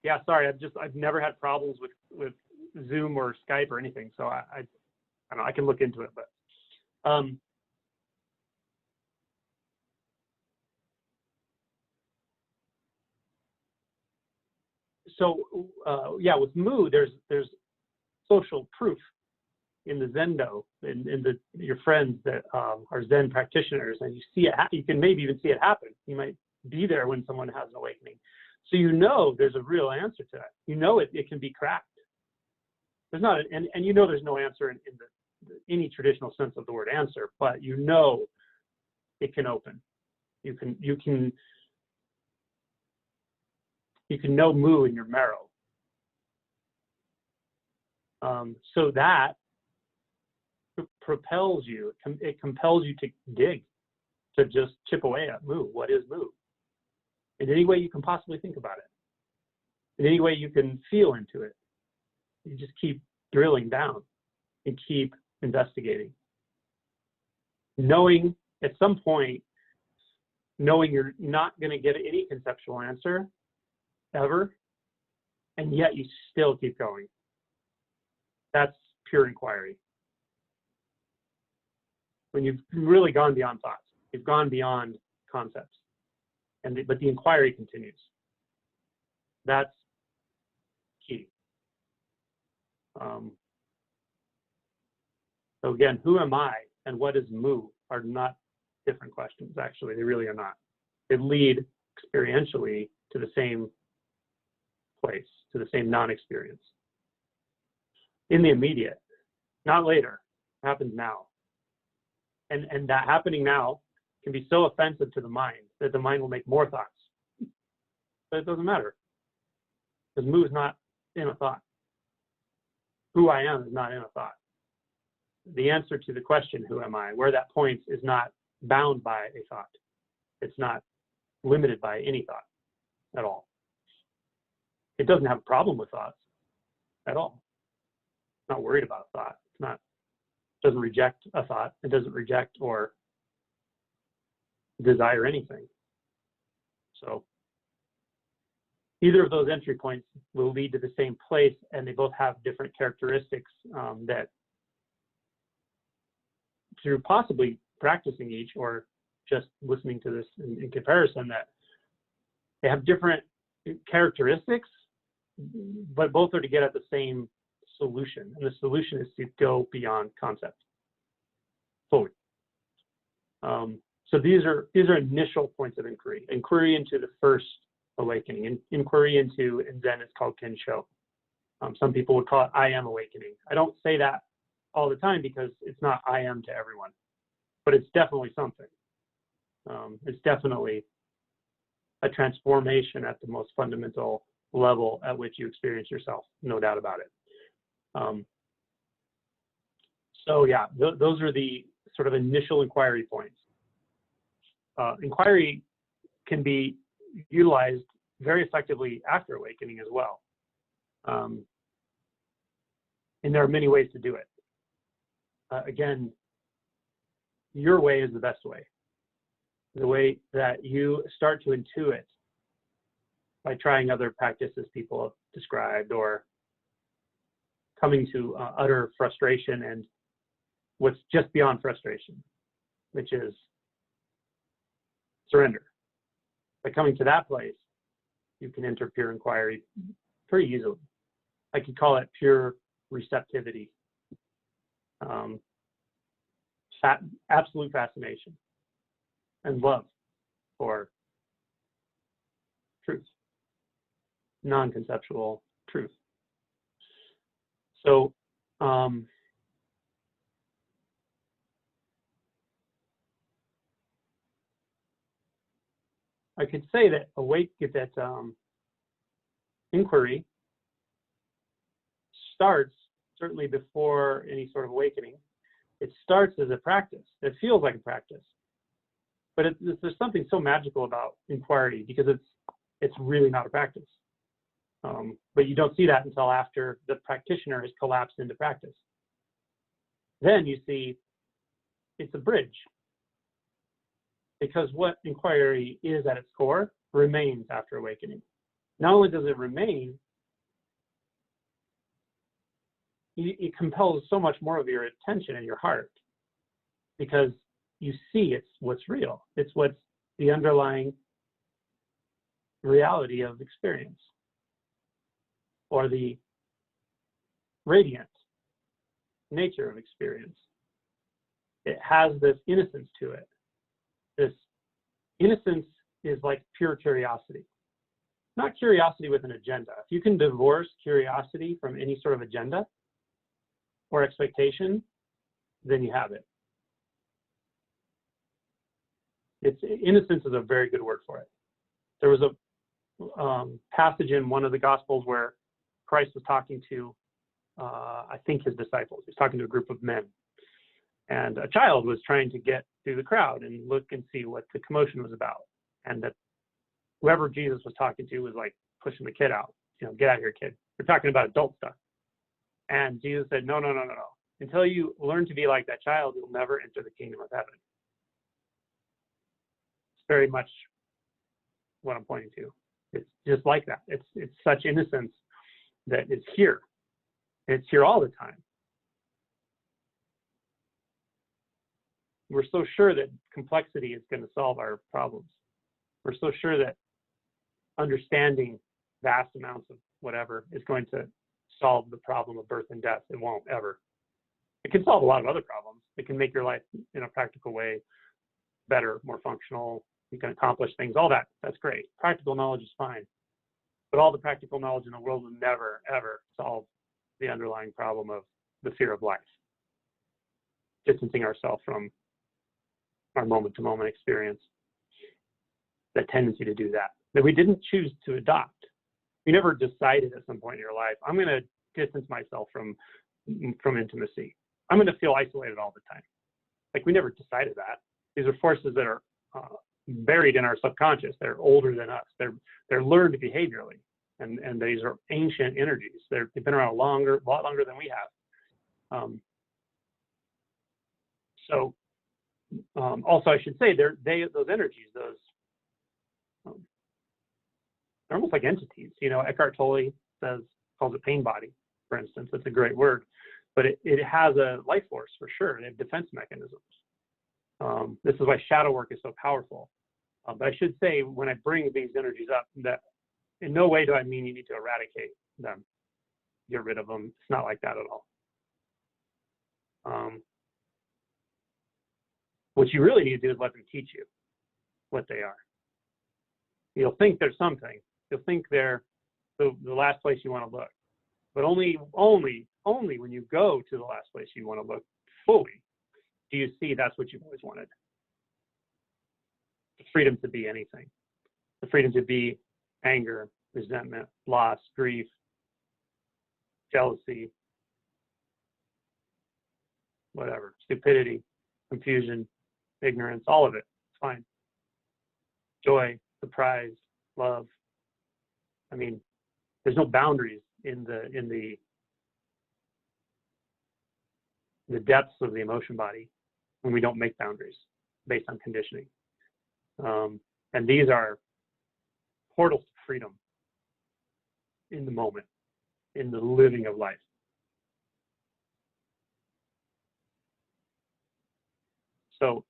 Yeah, sorry, I've never had problems with Zoom or Skype or anything, so I don't know, I can look into it, but yeah, with Moo, there's social proof in the Zendo, in your friends that are Zen practitioners, and you see it. You can maybe even see it happen. You might be there when someone has an awakening, so you know there's a real answer to that. You know it can be cracked. There's not, and you know there's no answer in any traditional sense of the word answer, but you know it can open. You can know Moo in your marrow. So that propels you, it compels you to dig, to just chip away at Moo. What is Moo? In any way you can possibly think about it. In any way you can feel into it. You just keep drilling down and keep investigating. Knowing at some point, knowing you're not going to get any conceptual answer ever, and yet you still keep going. That's pure inquiry. When you've really gone beyond thoughts, you've gone beyond concepts, but the inquiry continues. That's key. So again, who am I and what is Moo are not different questions, actually. They really are not. They lead experientially to the same place, to the same non-experience. In the immediate, not later. It happens now. And that happening now can be so offensive to the mind that the mind will make more thoughts. But it doesn't matter, because Moo is not in a thought. Who I am is not in a thought. The answer to the question, who am I, where that points, is not bound by a thought. It's not limited by any thought at all. It doesn't have a problem with thoughts at all. It's not worried about a thought. It's not, doesn't reject a thought. It doesn't reject or desire anything. So either of those entry points will lead to the same place, and they both have different characteristics that, through possibly practicing each or just listening to this in comparison, that they have different characteristics, but both are to get at the same solution. And the solution is to go beyond concept fully. So these are initial points of inquiry. Inquiry into the first awakening. And inquiry into, in Zen, it's called Kensho. Some people would call it I am awakening. I don't say that all the time because it's not I am to everyone, but it's definitely something. It's definitely a transformation at the most fundamental level at which you experience yourself, no doubt about it. So yeah, those are the sort of initial inquiry points. Inquiry can be utilized very effectively after awakening as well. And there are many ways to do it. Again, your way is the best way. The way that you start to intuit by trying other practices people have described, or coming to utter frustration and what's just beyond frustration, which is surrender. By coming to that place, you can enter pure inquiry pretty easily. I could call it pure receptivity. Absolute fascination and love for truth, non-conceptual truth. So I could say that inquiry starts certainly before any sort of awakening. It starts as a practice. It feels like a practice, but there's something so magical about inquiry because it's really not a practice. But you don't see that until after the practitioner has collapsed into practice. Then you see it's a bridge, because what inquiry is at its core remains after awakening. not only does it remain, it compels so much more of your attention and your heart, because you see it's what's real. It's what's the underlying reality of experience, or the radiant nature of experience. It has this innocence to it. This innocence is like pure curiosity. Not curiosity with an agenda. If you can divorce curiosity from any sort of agenda or expectation, then you have it. Innocence is a very good word for it. There was a passage in one of the Gospels where Christ was talking to, I think, his disciples. He was talking to a group of men. And a child was trying to get through the crowd and look and see what the commotion was about. And that whoever Jesus was talking to was like pushing the kid out. You know, get out of here, kid. We're talking about adult stuff. And Jesus said, no. Until you learn to be like that child, you'll never enter the kingdom of heaven. It's very much what I'm pointing to. It's just like that. It's such innocence that it's here. It's here all the time. We're so sure that complexity is going to solve our problems. We're so sure that understanding vast amounts of whatever is going to solve the problem of birth and death. It won't ever. It can solve a lot of other problems. It can make your life in a practical way better, more functional. You can accomplish things, all that. That's great. Practical knowledge is fine. But all the practical knowledge in the world will never, ever solve the underlying problem of the fear of life. Distancing ourselves from our moment-to-moment experience. The tendency to do that we didn't choose to adopt. You never decided at some point in your life, I'm going to distance myself from intimacy. I'm going to feel isolated all the time. Like, we never decided that. These are forces that are buried in our subconscious. They're older than us. They're learned behaviorally, and these are ancient energies. They've been around a lot longer than we have. Also, I should say, those energies, they're almost like entities. You know, Eckhart Tolle calls it pain body, for instance. It's a great word, but it has a life force for sure. They have defense mechanisms. This is why shadow work is so powerful. But I should say, when I bring these energies up, that in no way do I mean you need to eradicate them, get rid of them. It's not like that at all. What you really need to do is let them teach you what they are. You'll think they're something. You'll think they're the last place you want to look. But only when you go to the last place you want to look fully do you see that's what you've always wanted. The freedom to be anything. The freedom to be anger, resentment, loss, grief, jealousy, whatever, stupidity, confusion, ignorance, all of it. It's fine. Joy, surprise, love. I mean, there's no boundaries in the depths of the emotion body when we don't make boundaries based on conditioning. And these are portals to freedom in the moment, in the living of life. So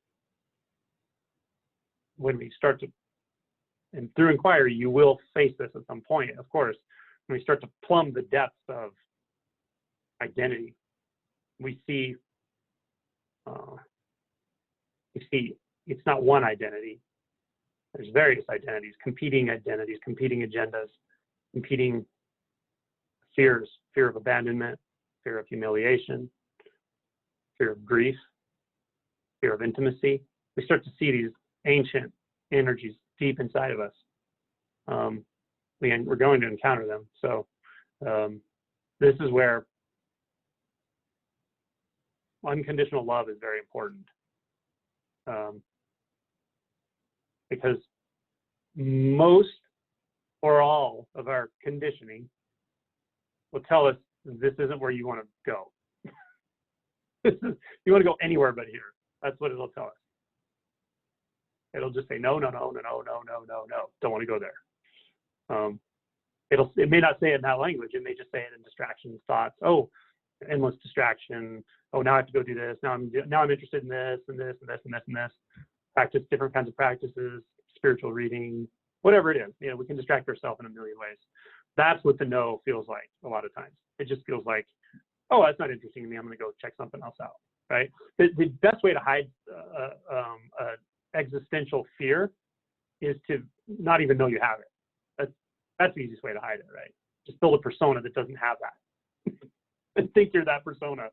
when we start to, and through inquiry, you will face this at some point, of course, when we start to plumb the depths of identity, we see it's not one identity. There's various identities, competing agendas, competing fears, fear of abandonment, fear of humiliation, fear of grief, fear of intimacy. We start to see these ancient energies deep inside of us. We're going to encounter them. So this is where unconditional love is very important, because most or all of our conditioning will tell us this isn't where you want to go. You want to go anywhere but here. That's what it'll tell us. It'll just say no. Don't want to go there. It may not say it in that language. It may just say it in distractions, thoughts. Oh, endless distraction. Oh, now I have to go do this. Now I'm interested in this and this and this and this and this. Practice different kinds of practices, spiritual reading, whatever it is. You know, we can distract ourselves in a million ways. That's what the no feels like a lot of times. It just feels like, oh, that's not interesting to me. I'm going to go check something else out, right? The best way to hide existential fear is to not even know you have it. That's the easiest way to hide it, right? Just build a persona that doesn't have that and think you're that persona,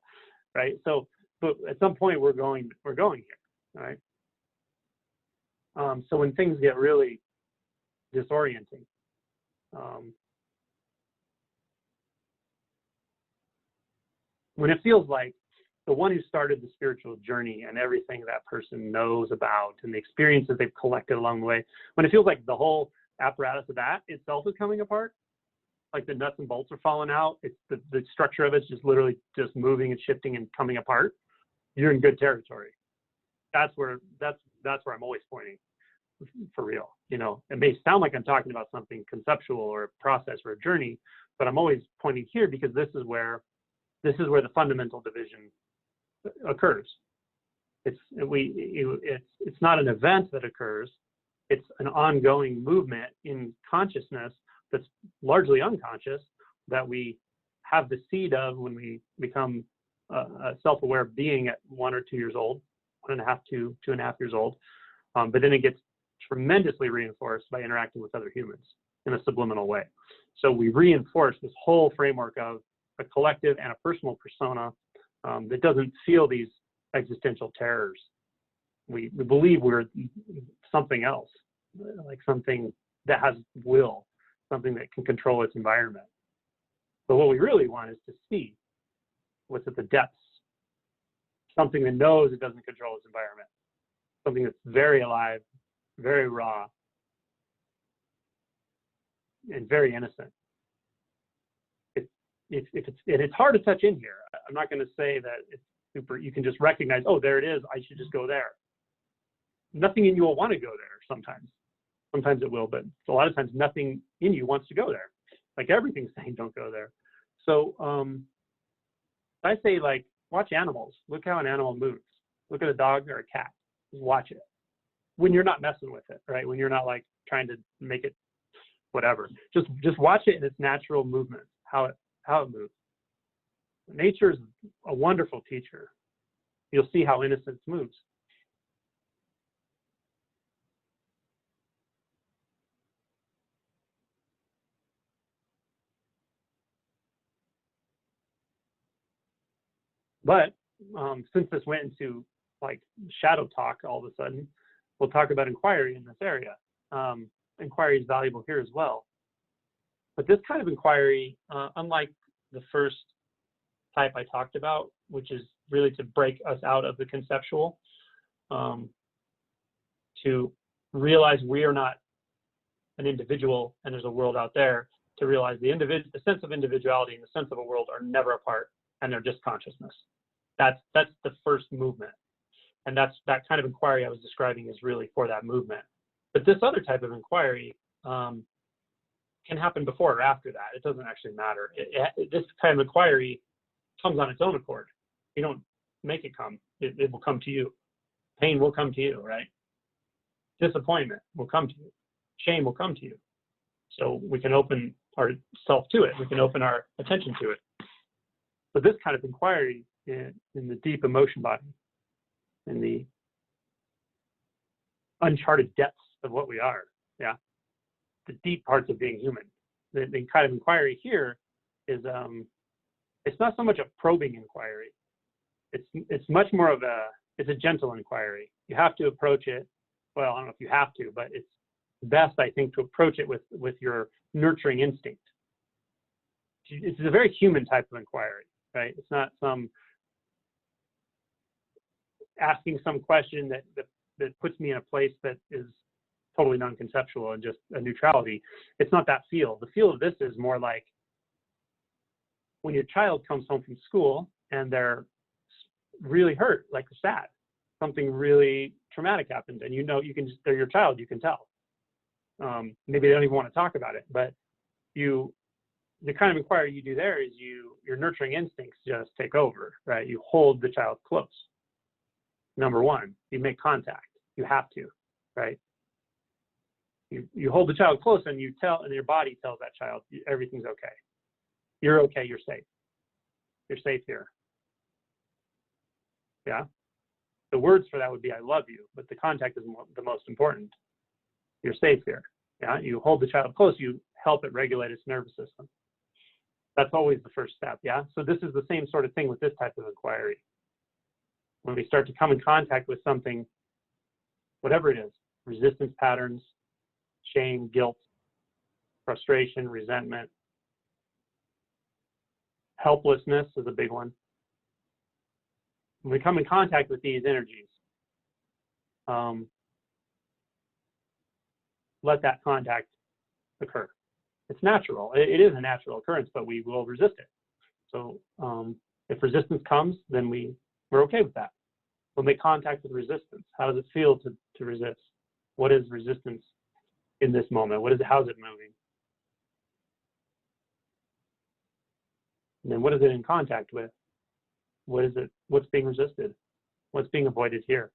right? So, but at some point we're going here, right? So when things get really disorienting, when it feels like the one who started the spiritual journey and everything that person knows about and the experiences they've collected along the way, when it feels like the whole apparatus of that itself is coming apart, like the nuts and bolts are falling out, it's the structure of it's just literally just moving and shifting and coming apart, you're in good territory. That's where I'm always pointing, for real. You know, it may sound like I'm talking about something conceptual or a process or a journey, but I'm always pointing here because this is where the fundamental division occurs. It's not an event that occurs. It's an ongoing movement in consciousness that's largely unconscious that we have the seed of when we become a self-aware being at 1 or 2 years old, 1.5 to 2.5 years old. But then it gets tremendously reinforced by interacting with other humans in a subliminal way. So we reinforce this whole framework of a collective and a personal persona that doesn't feel these existential terrors. We believe we're something else, like something that has will, something that can control its environment. But what we really want is to see what's at the depths, something that knows it doesn't control its environment, something that's very alive, very raw, and very innocent. It's hard to touch in here. I'm not going to say that it's super, you can just recognize, oh, there it is, I should just go there. Nothing in you will want to go there sometimes. Sometimes it will, but a lot of times nothing in you wants to go there. Like everything's saying don't go there. So I say, like, watch animals. Look how an animal moves. Look at a dog or a cat. Just watch it. When you're not messing with it, right? When you're not like trying to make it whatever. Just watch it in its natural movement, how it moves. Nature is a wonderful teacher. You'll see how innocence moves. But since this went into like shadow talk all of a sudden, we'll talk about inquiry in this area. Inquiry is valuable here as well. But this kind of inquiry, unlike the first type I talked about, which is really to break us out of the conceptual, to realize we are not an individual and there's a world out there, to realize the sense of individuality and the sense of a world are never apart and they're just consciousness. That's the first movement. And that kind of inquiry I was describing is really for that movement. But this other type of inquiry can happen before or after that. It doesn't actually matter. This kind of inquiry comes on its own accord. You don't make it come. It will come to you. Pain will come to you, right? Disappointment will come to you. Shame will come to you. So we can open ourselves to it. We can open our attention to it. But this kind of inquiry in the deep emotion body, in the uncharted depths of what we are, yeah, the deep parts of being human. The kind of inquiry here is it's not so much a probing inquiry. It's much more of it's a gentle inquiry. You have to approach it. Well, I don't know if you have to, but it's best, I think, to approach it with your nurturing instinct. It's a very human type of inquiry, right? It's not some asking some question that puts me in a place that is totally non-conceptual and just a neutrality. It's not that feel. The feel of this is more like when your child comes home from school and they're really hurt, like sad, something really traumatic happened, and they're your child, you can tell. Maybe they don't even want to talk about it, but the kind of inquiry you do there is your nurturing instincts just take over, right? You hold the child close. Number one, you make contact. You have to, right? You hold the child close and and your body tells that child everything's okay. You're okay, you're safe. You're safe here. Yeah? The words for that would be I love you, but the contact is the most important. You're safe here. Yeah? You hold the child close, you help it regulate its nervous system. That's always the first step, yeah? So this is the same sort of thing with this type of inquiry. When we start to come in contact with something, whatever it is, resistance patterns, shame, guilt, frustration, resentment, helplessness is a big one. When we come in contact with these energies, let that contact occur. It's natural. It is a natural occurrence, but we will resist it. So if resistance comes, then we're okay with that. We'll make contact with resistance. How does it feel to resist? What is resistance in this moment? How's it moving? And then what is it in contact with? What's being resisted? What's being avoided here?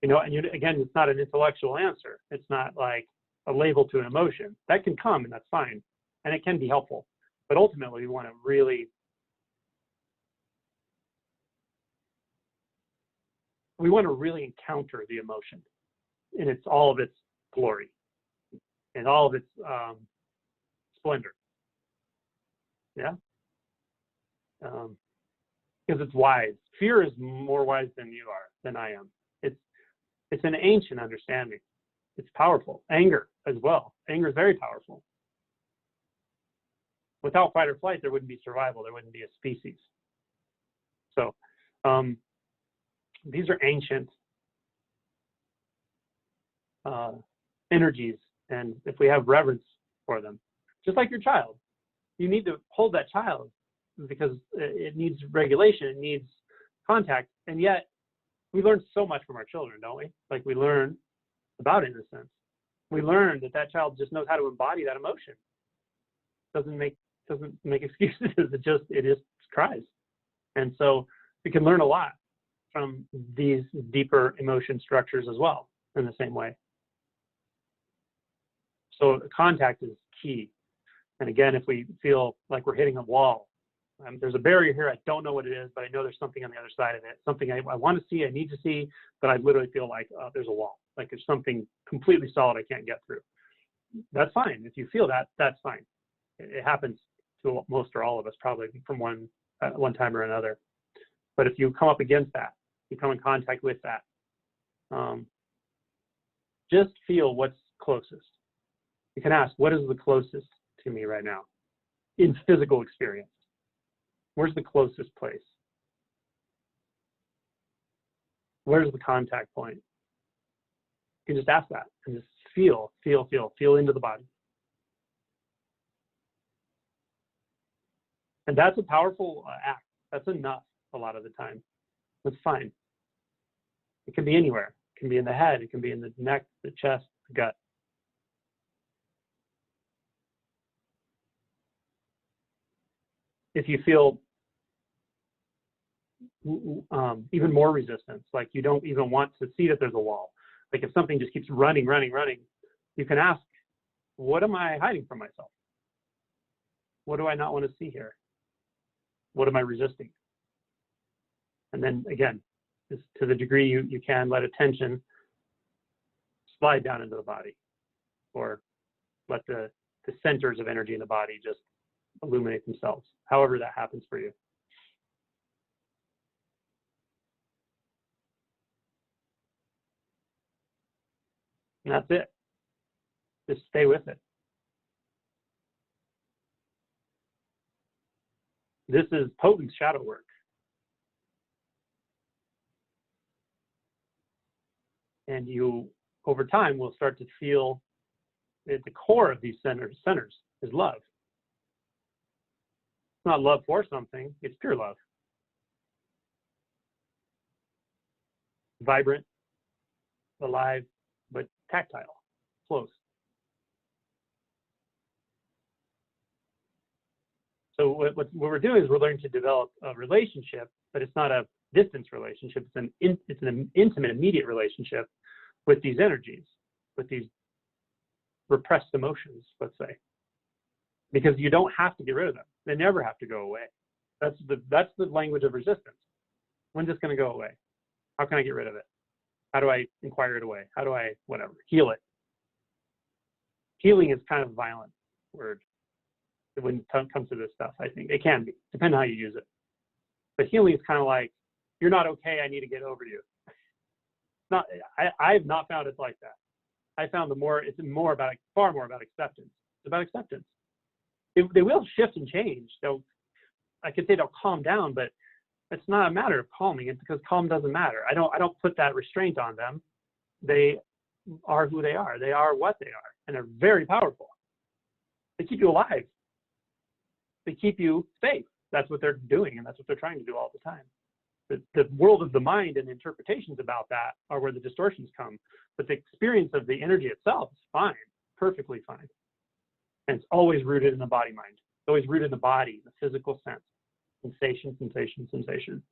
And again, it's not an intellectual answer. It's not like a label to an emotion. That can come and that's fine. And it can be helpful. But ultimately, we want to really encounter the emotion in all of its glory and all of its splendor. Yeah? Because it's wise. Fear is more wise than I am. It's an ancient understanding. It's powerful. Anger as well. Anger is very powerful. Without fight or flight, there wouldn't be survival. There wouldn't be a species. So these are ancient energies, and if we have reverence for them, just like your child, you need to hold that child because it needs regulation, it needs contact, and yet we learn so much from our children, don't we? Like we learn about innocence. We learn that child just knows how to embody that emotion. Doesn't make excuses. It just cries. And so we can learn a lot from these deeper emotion structures as well in the same way. So contact is key. And again, if we feel like we're hitting a wall, there's a barrier here, I don't know what it is, but I know there's something on the other side of it, something I want to see, I need to see, but I literally feel like there's a wall, like there's something completely solid I can't get through. That's fine. If you feel that, that's fine. It happens to most or all of us probably from one time or another. But if you come up against that, you come in contact with that, just feel what's closest. You can ask, what is the closest to me right now in physical experience? Where's the closest place? Where's the contact point? You can just ask that and just feel into the body. And that's a powerful act. That's enough a lot of the time. That's fine. It can be anywhere. It can be in the head. It can be in the neck, the chest, the gut. If you feel even more resistance, like you don't even want to see that there's a wall, like if something just keeps running, you can ask, what am I hiding from myself? What do I not want to see here? What am I resisting? And then again, just to the degree you can, let attention slide down into the body, or let the centers of energy in the body just illuminate themselves, however that happens for you. And that's it. Just stay with it. This is potent shadow work. And you, over time, will start to feel at the core of these centers is love. It's not love for something, it's pure love. Vibrant, alive, but tactile, close. So what we're doing is we're learning to develop a relationship, but it's not a distance relationship. It's an intimate, immediate relationship with these energies, with these repressed emotions, let's say, because you don't have to get rid of them. They never have to go away. That's the language of resistance. When's this going to go away? How can I get rid of it? How do I inquire it away? How do I, whatever, heal it? Healing is kind of a violent word when it comes to this stuff, I think. It can be, depending on how you use it. But healing is kind of like, you're not okay, I need to get over you. I have not found it like that. I found it's far more about acceptance. It's about acceptance. They will shift and change. I could say they'll calm down, but it's not a matter of calming. It's because calm doesn't matter. I don't put that restraint on them. They are who they are. They are what they are, and they're very powerful. They keep you alive. They keep you safe. That's what they're doing, and that's what they're trying to do all the time. The world of the mind and interpretations about that are where the distortions come. But the experience of the energy itself is fine, perfectly fine. And it's always rooted in the body mind. It's always rooted in the body, the physical sense. Sensation, sensation, sensation.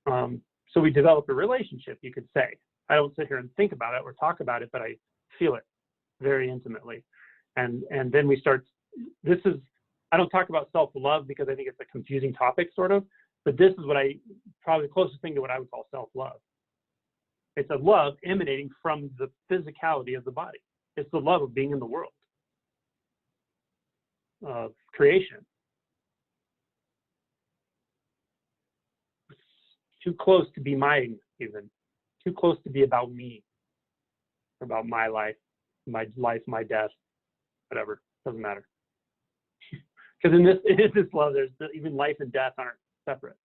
So we develop a relationship, you could say. I don't sit here and think about it or talk about it, but I feel it very intimately. And then we start, I don't talk about self-love because I think it's a confusing topic, sort of, but this is probably the closest thing to what I would call self-love. It's a love emanating from the physicality of the body. It's the love of being in the world, of creation. It's too close to be mine, even. Too close to be about me, about my life, my death, whatever, doesn't matter. Because in this love, there's even life and death aren't separate.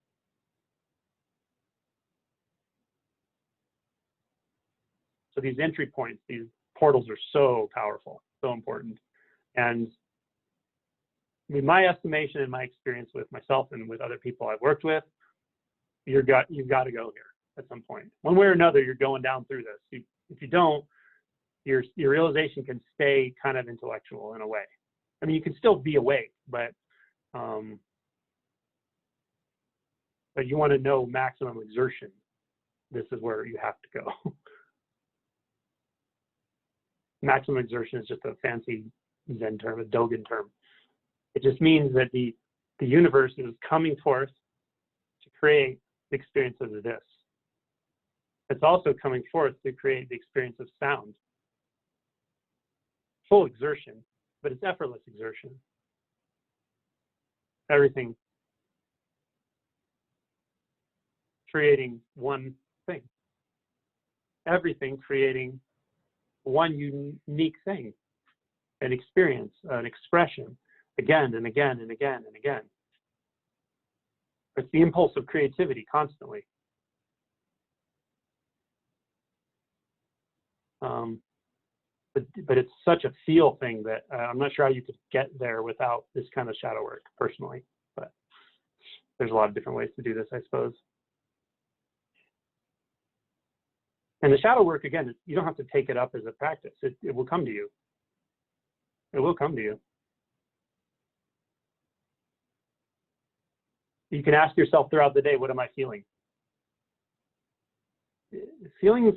So these entry points, these portals are so powerful, so important. And in my estimation and my experience with myself and with other people I've worked with, you've got to go here at some point. One way or another, you're going down through this. If you don't, your realization can stay kind of intellectual in a way. I mean, you can still be awake, but you want to know maximum exertion. This is where you have to go. Maximum exertion is just a fancy Zen term, a Dogen term. It just means that the universe is coming forth to create the experience of this. It's also coming forth to create the experience of sound. Full exertion, but it's effortless exertion. Everything creating one thing. Everything creating one unique thing, an experience, an expression, again and again and again and again. It's the impulse of creativity constantly. But it's such a feel thing that I'm not sure how you could get there without this kind of shadow work, personally. But there's a lot of different ways to do this, I suppose. And the shadow work, again, you don't have to take it up as a practice. It will come to you. It will come to you. You can ask yourself throughout the day, what am I feeling? Feelings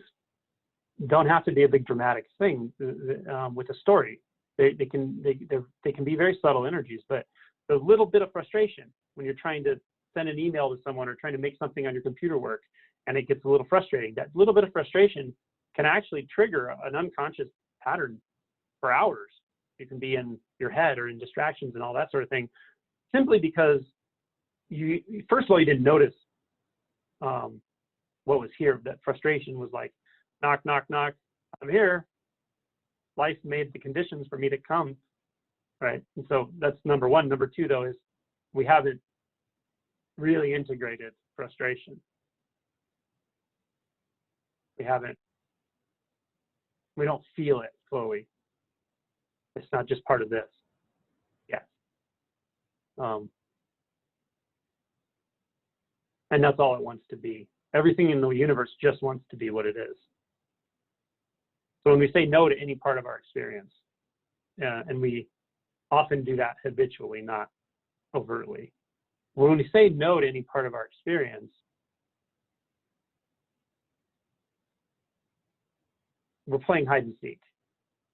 don't have to be a big dramatic thing with a story. They can be very subtle energies, but the little bit of frustration when you're trying to send an email to someone or trying to make something on your computer work and it gets a little frustrating, that little bit of frustration can actually trigger an unconscious pattern for hours. You can be in your head or in distractions and all that sort of thing, simply because first of all, you didn't notice what was here. That frustration was like, knock, knock, knock, I'm here. Life made the conditions for me to come, right? And so that's number one. Number two, though, is we haven't really integrated frustration. We don't feel it fully. It's not just part of this. Yes. And that's all it wants to be. Everything in the universe just wants to be what it is. So when we say no to any part of our experience, and we often do that habitually, not overtly. When we say no to any part of our experience, we're playing hide and seek.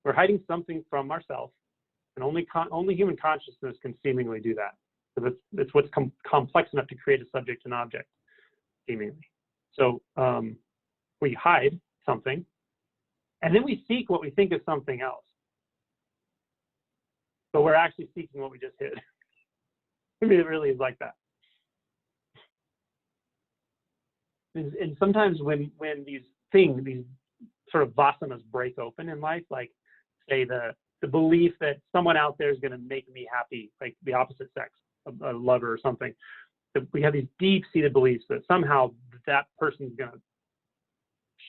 We're hiding something from ourselves, and only human consciousness can seemingly do that. Because it's what's complex enough to create a subject and object, seemingly. So we hide something, and then we seek what we think is something else. But we're actually seeking what we just hid. I mean, it really is like that. And sometimes when these things, these sort of vasanas break open in life, like say the belief that someone out there is going to make me happy, like the opposite sex, a lover or something. That we have these deep-seated beliefs that somehow that person's going to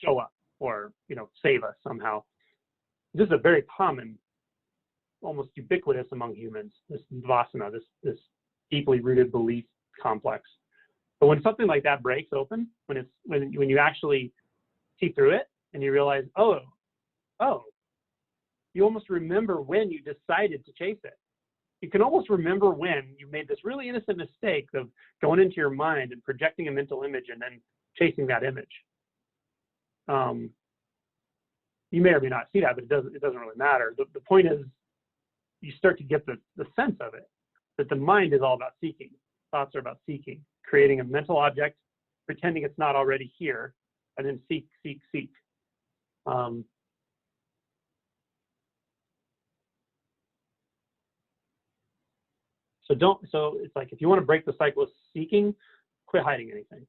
show up or, you know, save us somehow. This is a very common, almost ubiquitous among humans, this vasana, this deeply rooted belief complex. But when something like that breaks open, when you actually see through it and you realize, oh, you almost remember when you decided to chase it. You can almost remember when you made this really innocent mistake of going into your mind and projecting a mental image and then chasing that image. You may or may not see that, but it doesn't really matter. The point is, you start to get the sense of it, that the mind is all about seeking. Thoughts are about seeking, creating a mental object, pretending it's not already here, and then seek. So it's like, if you want to break the cycle of seeking, quit hiding anything.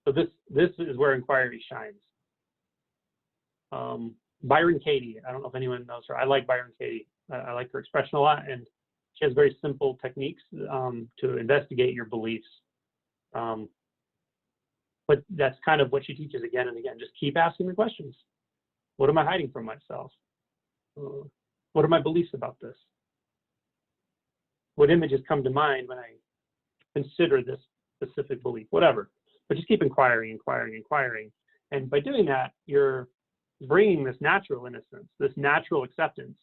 So this is where inquiry shines. Byron Katie, I don't know if anyone knows her. I like Byron Katie. I like her expression a lot, and she has very simple techniques to investigate your beliefs. But that's kind of what she teaches again and again. Just keep asking the questions. What am I hiding from myself? What are my beliefs about this? What images come to mind when I consider this specific belief? Whatever. But just keep inquiring. And by doing that, you're bringing this natural innocence, this natural acceptance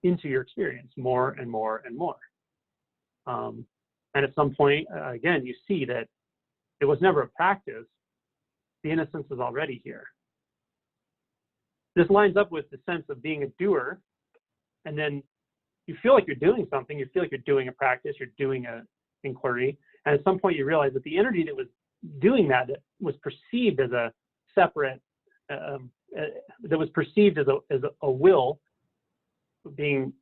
into your experience more and more and more. And at some point, again, you see that it was never a practice. The innocence is already here. This lines up with the sense of being a doer, and then you feel like you're doing something, you feel like you're doing a practice, you're doing an inquiry, and at some point you realize that the energy that was doing that was perceived as a separate, that was perceived as a will being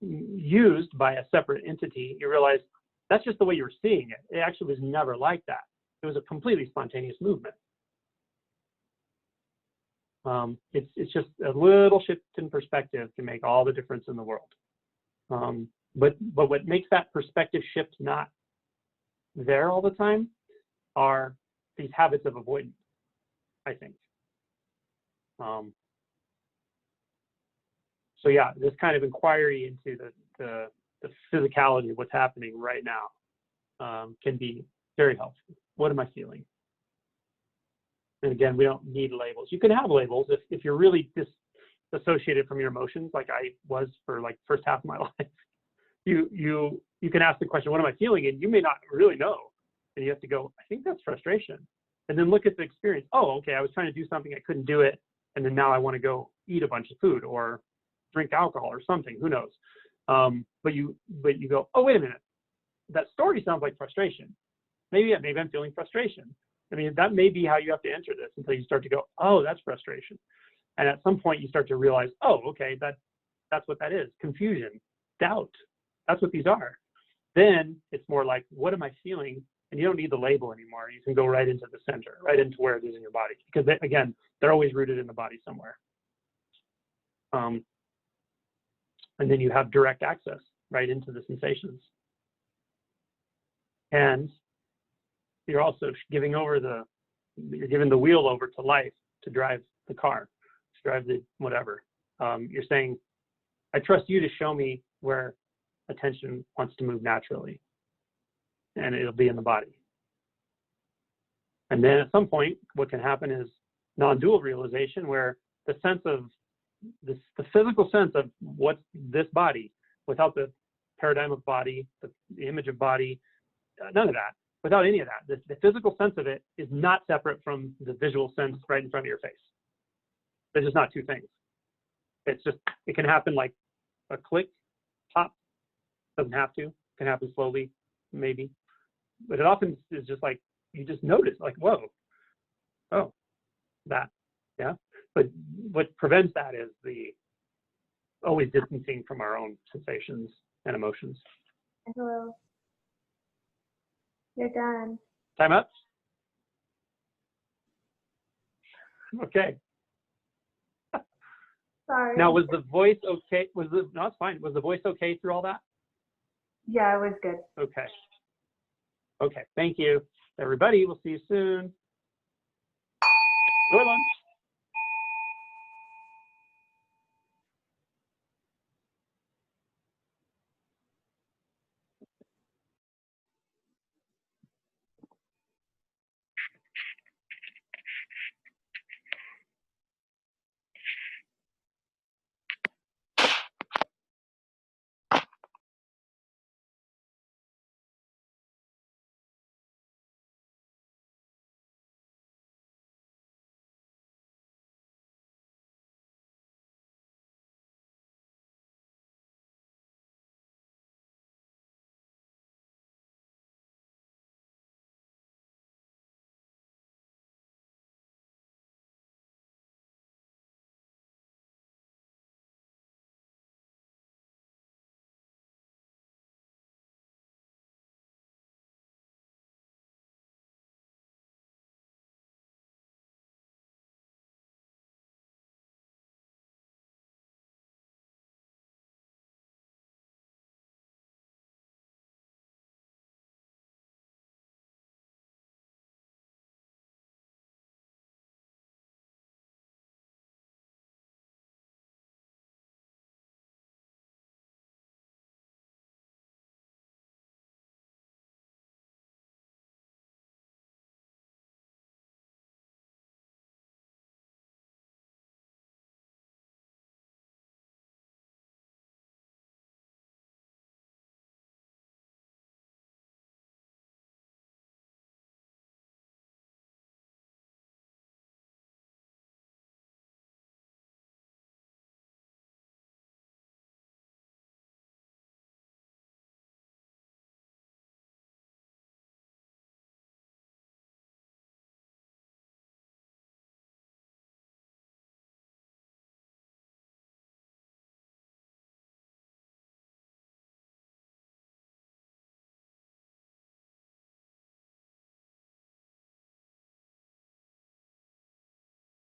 used by a separate entity. You realize that's just the way you were seeing it. It actually was never like that. It was a completely spontaneous movement. It's just a little shift in perspective can make all the difference in the world. But what makes that perspective shift not there all the time are these habits of avoidance, I think. So yeah, this kind of inquiry into the physicality of what's happening right now can be very helpful. What am I feeling? And again, we don't need labels. You can have labels if you're really disassociated from your emotions, like I was for like the first half of my life. You can ask the question, what am I feeling? And you may not really know. And you have to go, I think that's frustration. And then look at the experience. Oh, okay, I was trying to do something, I couldn't do it. And then now I want to go eat a bunch of food or drink alcohol or something, who knows? But you go, oh, wait a minute. That story sounds like frustration. Maybe I'm feeling frustration. I mean, that may be how you have to enter this until you start to go, oh, that's frustration. And at some point you start to realize, oh, okay, that's what that is. Confusion, doubt. That's what these are. Then it's more like, what am I feeling? And you don't need the label anymore. You can go right into the center, right into where it is in your body. Because again, they're always rooted in the body somewhere. And then you have direct access right into the sensations. And you're also giving the wheel over to life to drive the car, to drive the whatever. You're saying, I trust you to show me where attention wants to move naturally, and it'll be in the body. And then at some point, what can happen is non-dual realization, where the sense of the physical sense of what's this body without the paradigm of body, the image of body, none of that. Without any of that, the physical sense of it is not separate from the visual sense right in front of your face. They're just not two things. It's just, it can happen like a click, pop, doesn't have to, can happen slowly, maybe. But it often is just like, you just notice, like, whoa, oh, that, yeah. But what prevents that is the always distancing from our own sensations and emotions. Hello. You're done. Time up? Okay. Sorry. Now, was the voice okay? No, it's fine. Was the voice okay through all that? Yeah, it was good. Okay. Okay, thank you. Everybody, we'll see you soon. Enjoy lunch.